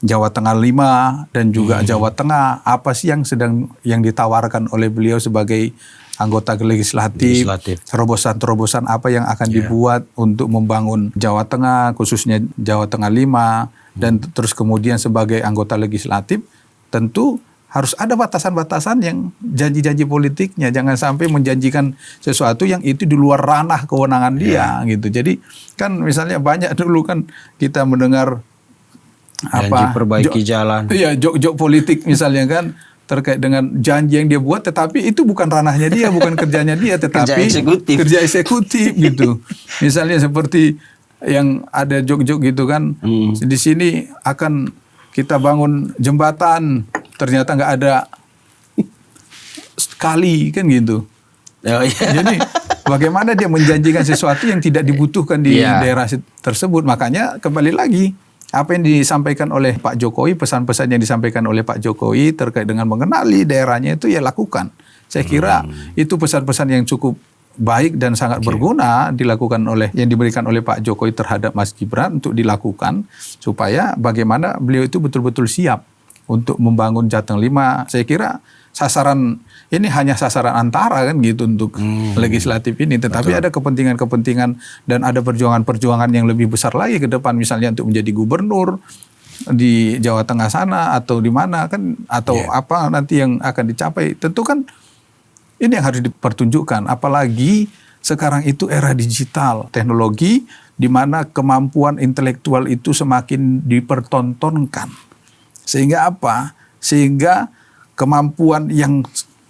Jawa Tengah 5 dan juga Jawa Tengah, apa sih yang ditawarkan oleh beliau sebagai anggota legislatif. Terobosan-terobosan apa yang akan dibuat untuk membangun Jawa Tengah, khususnya Jawa Tengah 5, dan terus kemudian sebagai anggota legislatif, tentu harus ada batasan-batasan yang janji-janji politiknya. Jangan sampai menjanjikan sesuatu yang itu di luar ranah kewenangan dia gitu. Jadi kan misalnya banyak dulu kan kita mendengar janji perbaiki jalan. Iya, jok-jok politik misalnya kan terkait dengan janji yang dia buat, tetapi itu bukan ranahnya dia, bukan kerjanya dia, tetapi kerja eksekutif gitu. Misalnya seperti yang ada jok-jok gitu kan, di sini akan kita bangun jembatan, ternyata nggak ada kali kan gitu. Oh, iya. Jadi bagaimana dia menjanjikan sesuatu yang tidak dibutuhkan di daerah tersebut. Makanya kembali lagi, apa yang disampaikan oleh Pak Jokowi, pesan-pesan yang disampaikan oleh Pak Jokowi terkait dengan mengenali daerahnya itu ya lakukan. Saya kira itu pesan-pesan yang cukup baik dan sangat berguna dilakukan yang diberikan oleh Pak Jokowi terhadap Mas Gibran untuk dilakukan supaya bagaimana beliau itu betul-betul siap untuk membangun Jateng 5. Saya kira sasaran ini hanya sasaran antara kan gitu untuk legislatif ini, tetapi ada kepentingan-kepentingan dan ada perjuangan-perjuangan yang lebih besar lagi ke depan, misalnya untuk menjadi gubernur di Jawa Tengah sana atau di mana kan, atau apa nanti yang akan dicapai. Tentu kan ini yang harus dipertunjukkan, apalagi sekarang itu era digital, teknologi di mana kemampuan intelektual itu semakin dipertontonkan. Sehingga apa? Sehingga kemampuan yang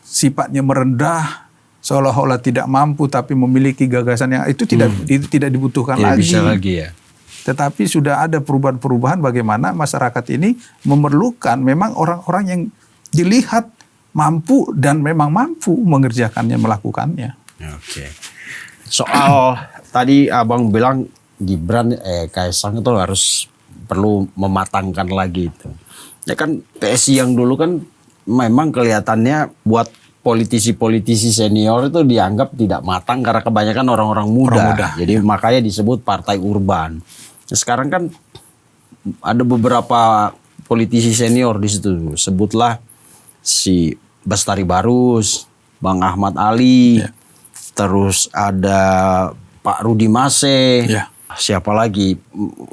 sifatnya merendah, seolah-olah tidak mampu tapi memiliki gagasan yang itu tidak dibutuhkan lagi. Bisa lagi ya. Tetapi sudah ada perubahan-perubahan bagaimana masyarakat ini memerlukan memang orang-orang yang dilihat mampu dan memang mampu mengerjakannya, melakukannya. Oke. Soal tadi Abang bilang Gibran Kaisang itu harus perlu mematangkan lagi itu. Ya kan PSI yang dulu kan memang kelihatannya buat politisi-politisi senior itu dianggap tidak matang karena kebanyakan orang-orang muda. Jadi makanya disebut partai urban. Nah, sekarang kan ada beberapa politisi senior di situ. Sebutlah si Bestari Barus, Bang Ahmad Ali, terus ada Pak Rudi Mase. Siapa lagi?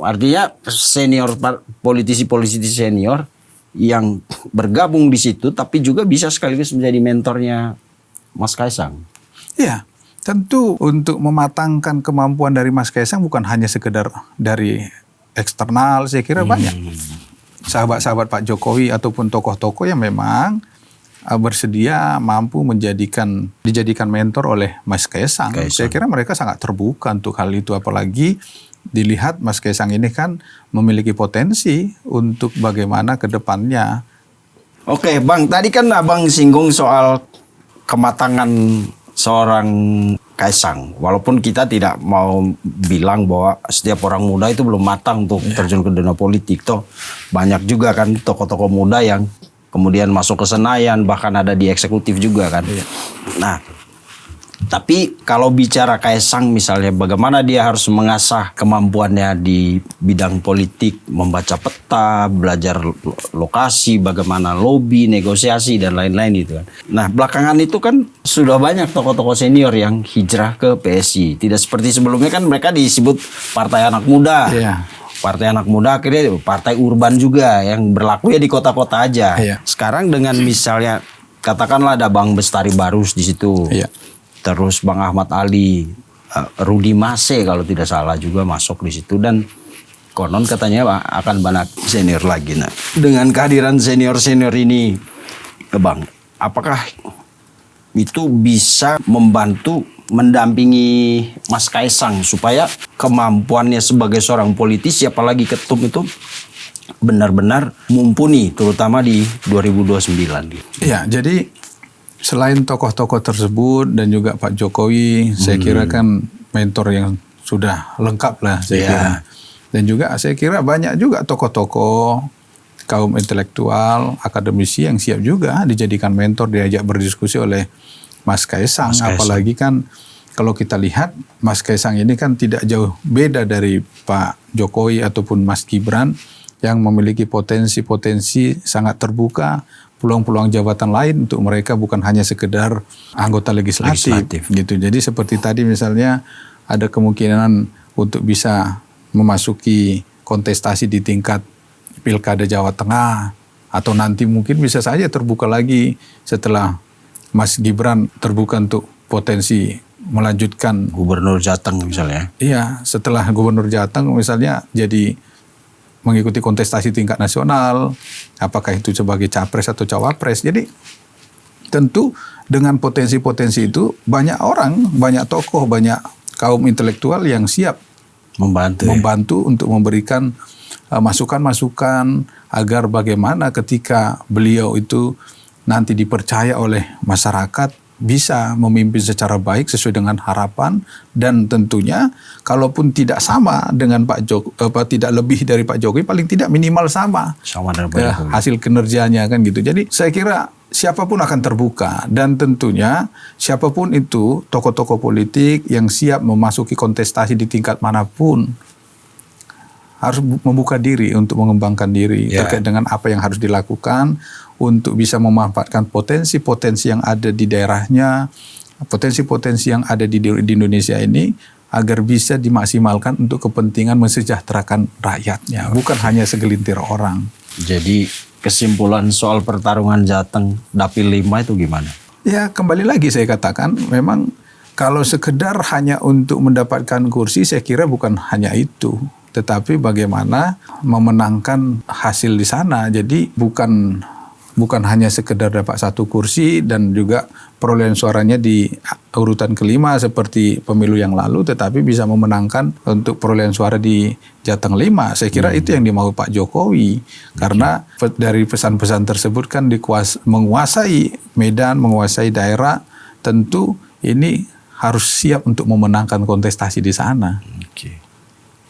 Artinya senior, politisi-politisi senior yang bergabung di situ, tapi juga bisa sekaligus menjadi mentornya Mas Kaisang. Iya, tentu untuk mematangkan kemampuan dari Mas Kaisang bukan hanya sekedar dari eksternal. Saya kira banyak sahabat-sahabat Pak Jokowi ataupun tokoh-tokoh yang memang bersedia mampu dijadikan mentor oleh Mas Kaisang. Saya kira mereka sangat terbuka untuk hal itu, apalagi dilihat Mas Kaisang ini kan memiliki potensi untuk bagaimana ke depannya. Oke Bang, tadi kan Abang singgung soal kematangan seorang Kaisang. Walaupun kita tidak mau bilang bahwa setiap orang muda itu belum matang untuk terjun ke dunia politik. Toh banyak juga kan tokoh-tokoh muda yang kemudian masuk ke Senayan, bahkan ada di eksekutif juga kan. Nah, tapi kalau bicara Kaisang misalnya, bagaimana dia harus mengasah kemampuannya di bidang politik, membaca peta, belajar lokasi, bagaimana lobby, negosiasi, dan lain-lain gitu kan. Nah, belakangan itu kan sudah banyak tokoh-tokoh senior yang hijrah ke PSI. Tidak seperti sebelumnya kan mereka disebut partai anak muda. Partai anak muda akhirnya partai urban juga yang berlaku ya di kota-kota aja. Sekarang dengan misalnya katakanlah ada Bang Bestari Barus di situ. Terus Bang Ahmad Ali, Rudi Mase kalau tidak salah juga masuk di situ, dan konon katanya akan banyak senior lagi. Nah, dengan kehadiran senior-senior ini, Bang, apakah itu bisa membantu mendampingi Mas Kaisang supaya kemampuannya sebagai seorang politisi apalagi ketum itu benar-benar mumpuni terutama di 2029? Iya, jadi selain tokoh-tokoh tersebut dan juga Pak Jokowi, saya kira kan mentor yang sudah lengkap lah saya kira. Dan juga saya kira banyak juga tokoh-tokoh kaum intelektual, akademisi yang siap juga dijadikan mentor, diajak berdiskusi oleh Mas Kaisang. Apalagi kan kalau kita lihat Mas Kaisang ini kan tidak jauh beda dari Pak Jokowi ataupun Mas Gibran yang memiliki potensi-potensi sangat terbuka, peluang-peluang jabatan lain untuk mereka bukan hanya sekedar anggota legislatif. Gitu. Jadi seperti tadi misalnya ada kemungkinan untuk bisa memasuki kontestasi di tingkat Pilkada Jawa Tengah, atau nanti mungkin bisa saja terbuka lagi setelah Mas Gibran terbuka untuk potensi melanjutkan Gubernur Jateng misalnya. Iya, setelah Gubernur Jateng misalnya jadi mengikuti kontestasi tingkat nasional, apakah itu sebagai capres atau cawapres. Jadi tentu dengan potensi-potensi itu banyak orang, banyak tokoh, banyak kaum intelektual yang siap membantu untuk memberikan masukan-masukan agar bagaimana ketika beliau itu nanti dipercaya oleh masyarakat bisa memimpin secara baik sesuai dengan harapan, dan tentunya kalaupun tidak sama dengan Pak Jokowi, tidak lebih dari Pak Jokowi, paling tidak minimal sama dengan Pak Jokowi hasil kinerjanya kan gitu. Jadi saya kira siapapun akan terbuka, dan tentunya siapapun itu tokoh-tokoh politik yang siap memasuki kontestasi di tingkat manapun harus membuka diri untuk mengembangkan diri terkait dengan apa yang harus dilakukan untuk bisa memanfaatkan potensi-potensi yang ada di daerahnya, potensi-potensi yang ada di Indonesia ini agar bisa dimaksimalkan untuk kepentingan mensejahterakan rakyatnya, bukan hanya segelintir orang. Jadi kesimpulan soal pertarungan Jateng Dapil 5 itu gimana? Ya kembali lagi saya katakan, memang kalau sekedar hanya untuk mendapatkan kursi, saya kira bukan hanya itu, tetapi bagaimana memenangkan hasil di sana. Jadi bukan hanya sekedar dapat satu kursi dan juga perolehan suaranya di urutan kelima seperti pemilu yang lalu, tetapi bisa memenangkan untuk perolehan suara di Jateng 5. Saya kira itu yang dimau Pak Jokowi. Karena dari pesan-pesan tersebut kan menguasai Medan, menguasai daerah, tentu ini harus siap untuk memenangkan kontestasi di sana.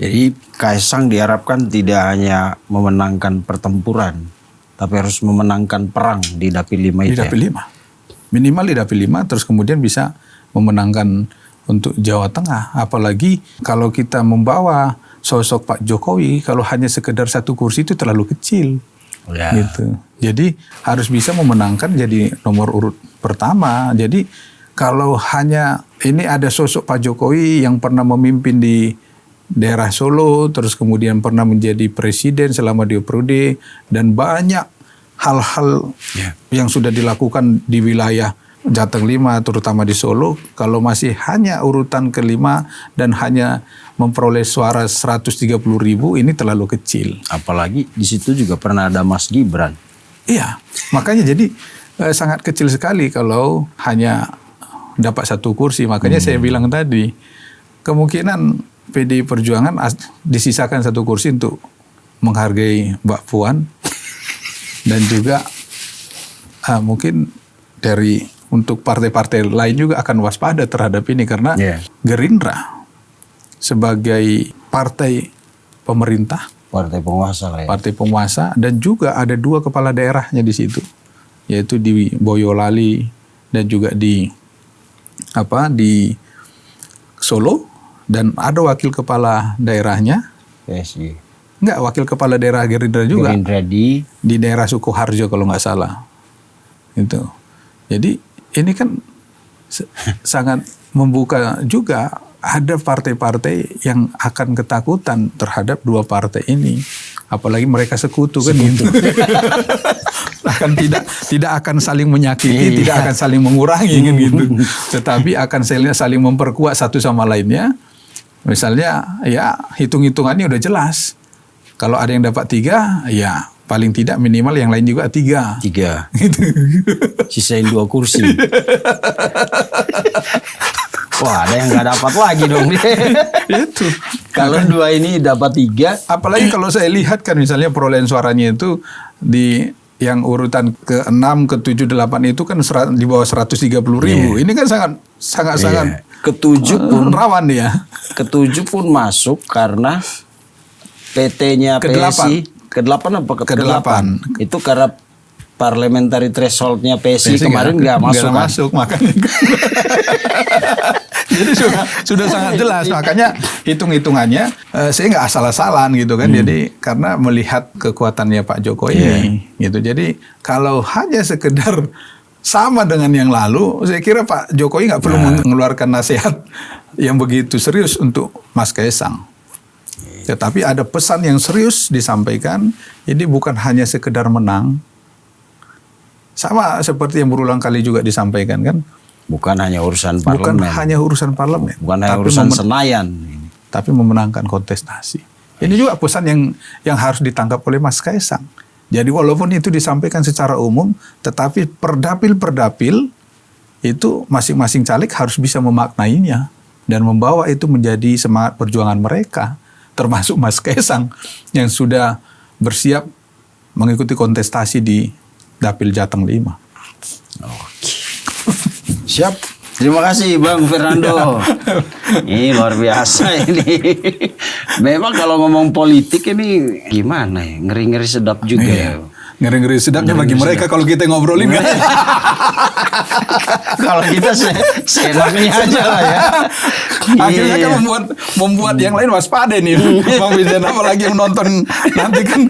Jadi Kaisang diharapkan tidak hanya memenangkan pertempuran, tapi harus memenangkan perang di Dapil 5 itu. Di Dapil 5. Minimal di Dapil 5, terus kemudian bisa memenangkan untuk Jawa Tengah. Apalagi kalau kita membawa sosok Pak Jokowi, kalau hanya sekedar satu kursi itu terlalu kecil. Gitu. Jadi harus bisa memenangkan jadi nomor urut pertama. Jadi kalau hanya ini ada sosok Pak Jokowi yang pernah memimpin di daerah Solo, terus kemudian pernah menjadi presiden selama 2 periode, dan banyak hal-hal yang sudah dilakukan di wilayah Jateng 5, terutama di Solo. Kalau masih hanya urutan kelima dan hanya memperoleh suara 130.000, ini terlalu kecil. Apalagi di situ juga pernah ada Mas Gibran. Iya, makanya jadi sangat kecil sekali kalau hanya dapat satu kursi. Makanya saya bilang tadi, kemungkinan PDI Perjuangan disisakan satu kursi untuk menghargai Mbak Puan, dan juga mungkin untuk partai-partai lain juga akan waspada terhadap ini, karena Gerindra sebagai partai pemerintah, partai penguasa, dan juga ada 2 kepala daerahnya di situ, yaitu di Boyolali dan juga di Solo. Dan ada wakil kepala daerahnya, PSI. Enggak, wakil kepala daerah Gerindra juga. Gerindra di daerah Sukoharjo kalau nggak salah. Itu. Jadi ini kan sangat membuka juga, ada partai-partai yang akan ketakutan terhadap 2 partai ini. Apalagi mereka sekutu kan gitu. Akan tidak akan saling menyakiti, tidak akan saling mengurangi kan gitu. Tetapi akan saling memperkuat satu sama lainnya. Misalnya ya hitung-hitungannya udah jelas. Kalau ada yang dapat 3, ya paling tidak minimal yang lain juga 3. Gitu. Sisain 2 kursi. Wah, ada yang nggak dapat lagi dong. Itu. Kalau 2 ini dapat 3. Apalagi kalau saya lihat kan misalnya perolehan suaranya itu di yang urutan ke-6, ke-7, 8 itu kan di bawah 130.000. Ini kan sangat ke-7 pun rawan ya. Ke-7 pun masuk karena PT-nya PSI. Ke-8 apa ke-8? Itu karena parliamentary threshold-nya PSI kemarin nggak masuk. Makanya. Jadi sudah sangat jelas. Makanya hitung-hitungannya saya nggak asal-asalan gitu kan. Jadi karena melihat kekuatannya Pak Jokowi gitu. Jadi kalau hanya sekedar sama dengan yang lalu, saya kira Pak Jokowi nggak perlu mengeluarkan nasihat yang begitu serius untuk Mas Kaisang. Tetapi ada pesan yang serius disampaikan. Ini bukan hanya sekedar menang. Sama seperti yang berulang kali juga disampaikan kan. Bukan hanya urusan parlemen. Bukan hanya urusan parlemen. Bukan hanya urusan Senayan. Tapi memenangkan kontestasi. Ini juga pesan yang harus ditangkap oleh Mas Kaisang. Jadi walaupun itu disampaikan secara umum, tetapi perdapil itu masing-masing caleg harus bisa memaknainya dan membawa itu menjadi semangat perjuangan mereka, termasuk Mas Kaisang yang sudah bersiap mengikuti kontestasi di Dapil Jateng 5. Oke. Siap. Terima kasih Bang Fernando. Ini luar biasa ini. Memang kalau ngomong politik ini gimana ya? Ngeri-ngeri sedap juga ya. Ngeri-ngeri sedapnya bagi mereka kalau kita ngobrolin kan. Kalau kita senangnya aja lah ya. Akhirnya kan membuat yang lain waspada nih. Bang Vincent apalagi menonton nanti kan.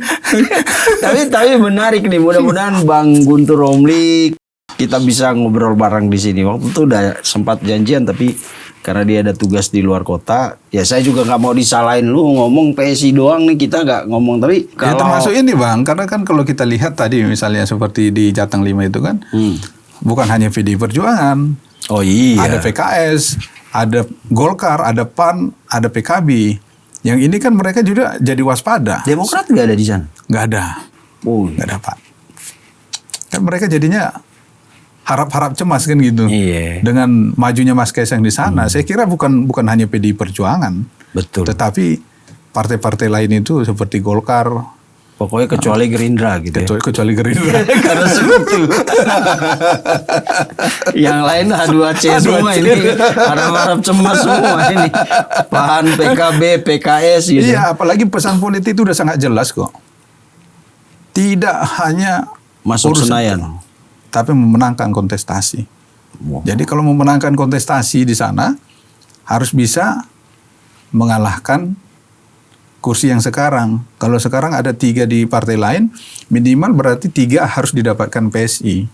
Tapi menarik nih. Mudah-mudahan Bang Guntur Romli kita bisa ngobrol bareng di sini. Waktu itu udah sempat janjian tapi karena dia ada tugas di luar kota, ya saya juga nggak mau disalahin lu ngomong PSI doang nih, kita nggak ngomong. Tapi kalau termasuk ini Bang, karena kan kalau kita lihat tadi misalnya seperti di Jateng 5 itu kan, bukan hanya PDI Perjuangan, ada PKS, ada Golkar, ada PAN, ada PKB. Yang ini kan mereka juga jadi waspada. Demokrat nggak ada di sana? Nggak ada, nggak ada Pak. Kan mereka jadinya harap-harap cemas kan gitu. Dengan majunya Mas Kaisang di sana, saya kira bukan hanya PDI Perjuangan. Betul. Tetapi partai-partai lain itu seperti Golkar. Pokoknya kecuali Gerindra gitu. Kecuali Gerindra. Karena sekutu. Yang lain H2C semua ini. Harap-harap cemas semua ini. PAN, PKB, PKS gitu. Iya, apalagi pesan politik itu udah sangat jelas kok. Tidak hanya masuk Senayan, tapi memenangkan kontestasi. Jadi kalau memenangkan kontestasi di sana harus bisa mengalahkan kursi yang sekarang. Kalau sekarang ada 3 di partai lain, minimal berarti 3 harus didapatkan PSI.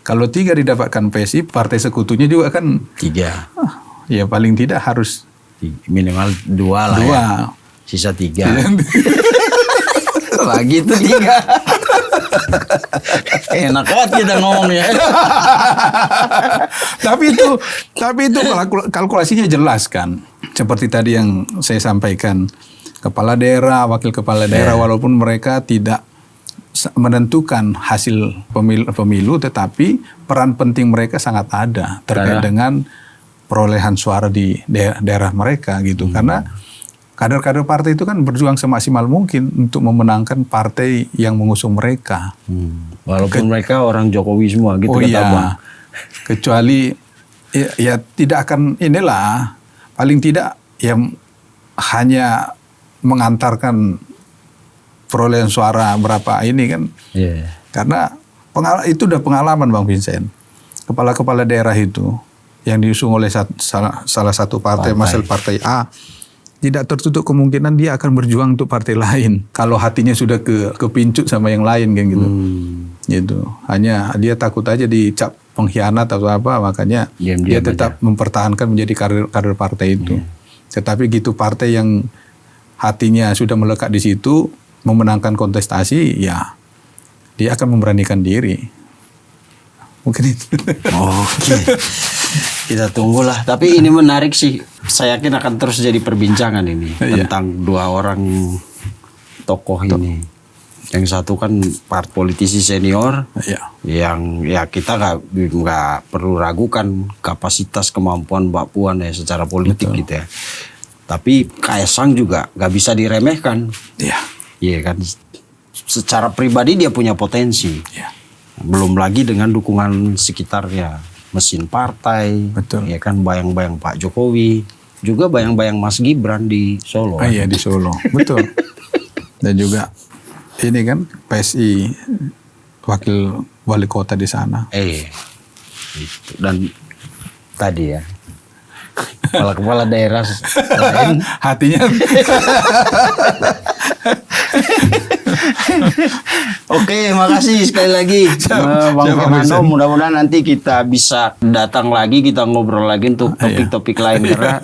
Kalau 3 didapatkan PSI, partai sekutunya juga kan 3. Ya paling tidak harus minimal 2 lah. 2. Ya. Sisa 3. Lagi itu 3. Enak banget kita ngomongnya. Tapi itu kalkulasinya jelas kan. Seperti tadi yang saya sampaikan, kepala daerah, wakil kepala daerah, walaupun mereka tidak menentukan hasil pemilu, tetapi peran penting mereka sangat ada terkait dengan perolehan suara di daerah mereka gitu. Karena kader-kader partai itu kan berjuang semaksimal mungkin untuk memenangkan partai yang mengusung mereka. Walaupun mereka orang Jokowi semua gitu. Kecuali ya tidak akan inilah, paling tidak yang hanya mengantarkan perolehan suara berapa ini kan. Karena itu udah pengalaman Bang Vincent. Kepala-kepala daerah itu yang diusung oleh salah satu partai, misal partai A, tidak tertutup kemungkinan dia akan berjuang untuk partai lain kalau hatinya sudah kepincut sama yang lain kan gitu. Gitu. Hanya dia takut aja dicap pengkhianat atau apa, makanya dia tetap mempertahankan menjadi kader partai itu. Tetapi gitu partai yang hatinya sudah melekat di situ, memenangkan kontestasi, ya dia akan memberanikan diri. Mungkin itu. Oke. Kita tunggulah. Tapi ini menarik sih. Saya yakin akan terus jadi perbincangan ini tentang 2 orang tokoh ini. Yang satu kan politisi senior, yang ya kita nggak perlu ragukan kapasitas kemampuan Mbak Puan ya secara politik gitu ya. Tapi Kaisang juga nggak bisa diremehkan. Iya kan. Secara pribadi dia punya potensi. Belum lagi dengan dukungan sekitarnya, mesin partai, ya kan, bayang-bayang Pak Jokowi, juga bayang-bayang Mas Gibran di Solo. Iya di Solo, betul. Dan juga ini kan PSI wakil wali kota di sana. Dan tadi ya kepala daerah lain. Hatinya Oke, makasih sekali lagi Bang Fernando. Mudah-mudahan nanti kita bisa datang lagi, kita ngobrol lagi untuk topik-topik lain karena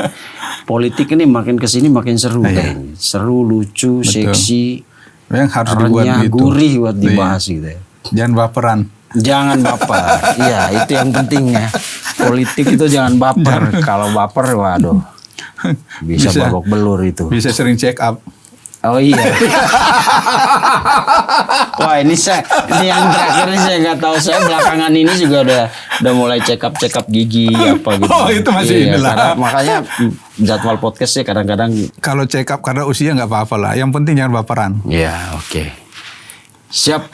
politik ini makin kesini makin seru kayaknya. Seru, lucu, seksi, yang harus dibuat gitu. gurih buat dibahas gitu ya. Jangan baperan. Jangan baper. Iya, itu yang penting ya. Politik itu jangan baper. Kalau baper, waduh, bisa babak belur itu. Bisa sering check up. Oh iya. Wah, ini yang terakhir ini saya nggak tahu. Saya belakangan ini juga udah mulai check up gigi apa gitu. Oh, itu masih inilah. Makanya jadwal podcastnya kadang-kadang. Kalau check up karena usia nggak apa-apa lah. Yang penting jangan baperan. Ya, oke. Siap.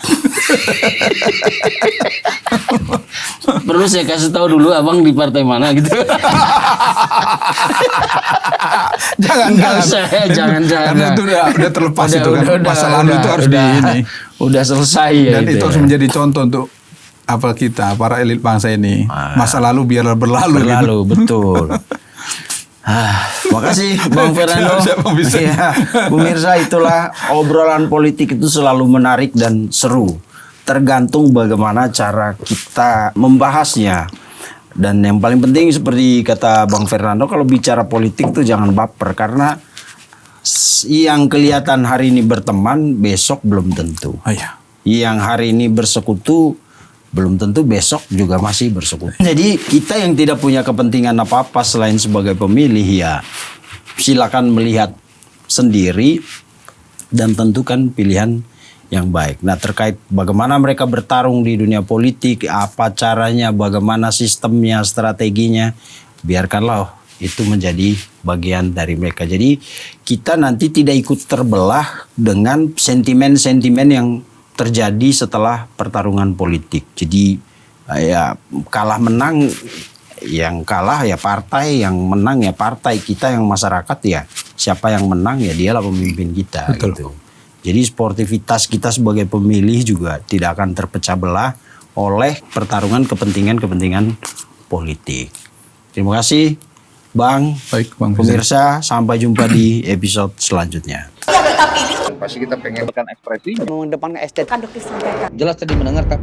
Perlu saya kasih tahu dulu abang di partai mana gitu. jangan. Karena itu udah terlepas itu kan. Masa lalu itu harus ini. Udah selesai ya. Dan itu harus menjadi contoh untuk apa kita para elit bangsa ini. Masa lalu biarlah berlalu. Berlalu, gitu. Betul. Makasih Bang Fernando. Ya, pemirsa, itulah obrolan politik itu selalu menarik dan seru. Tergantung bagaimana cara kita membahasnya. Dan yang paling penting seperti kata Bang Fernando, kalau bicara politik tuh jangan baper karena yang kelihatan hari ini berteman besok belum tentu. Oh, iya. Yang hari ini bersekutu belum tentu besok juga masih bersekutu. Jadi kita yang tidak punya kepentingan apa-apa selain sebagai pemilih ya silakan melihat sendiri dan tentukan pilihan yang baik. Nah, terkait bagaimana mereka bertarung di dunia politik, apa caranya, bagaimana sistemnya, strateginya, biarkanlah itu menjadi bagian dari mereka. Jadi kita nanti tidak ikut terbelah dengan sentimen-sentimen yang terjadi setelah pertarungan politik. Jadi ya kalah menang, yang kalah ya partai, yang menang ya partai, kita yang masyarakat ya siapa yang menang ya dialah pemimpin kita. Betul. Gitu. Jadi sportivitas kita sebagai pemilih juga tidak akan terpecah belah oleh pertarungan kepentingan politik. Terima kasih Bang. Baik, Bang. Pemirsa, sampai jumpa di episode selanjutnya. Pasti kita pengen ekspresi mengedepankan estetika jelas tadi mendengar kan.